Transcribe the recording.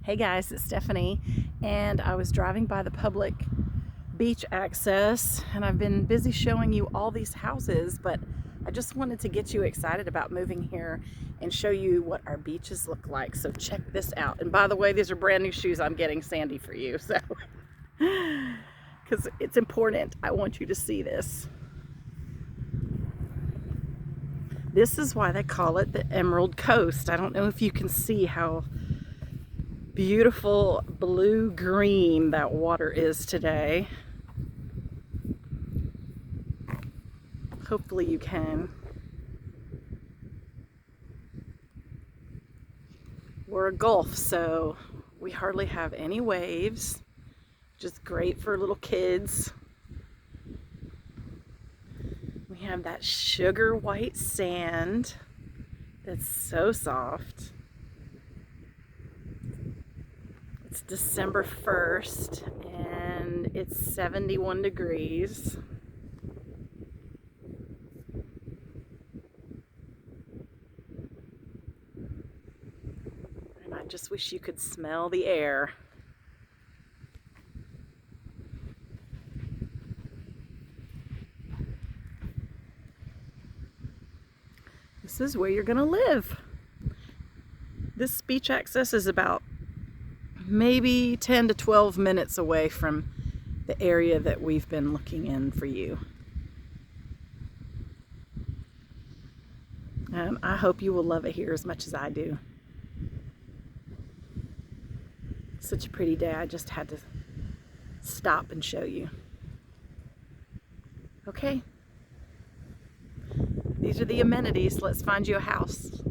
Hey guys, it's Stephanie, and I was driving by the public beach access, and I've been busy showing you all these houses, but I just wanted to get you excited about moving here and show you what our beaches look like. So check this out. And by the way, these are brand new shoes I'm getting, Sandy, for you, so because it's important. I want you to see this. This is why they call it the Emerald Coast. I don't know if you can see how beautiful blue-green that water is today. Hopefully you can. We're a gulf, so we hardly have any waves. Just great for little kids. We have that sugar white sand that's so soft. It's December 1st and it's 71 degrees. And I just wish you could smell the air. This is where you're gonna live. This beach access is about maybe 10 to 12 minutes away from the area that we've been looking in for you. I hope you will love it here as much as I do. Such a pretty day. I just had to stop and show you. Okay. These are the amenities. Let's find you a house.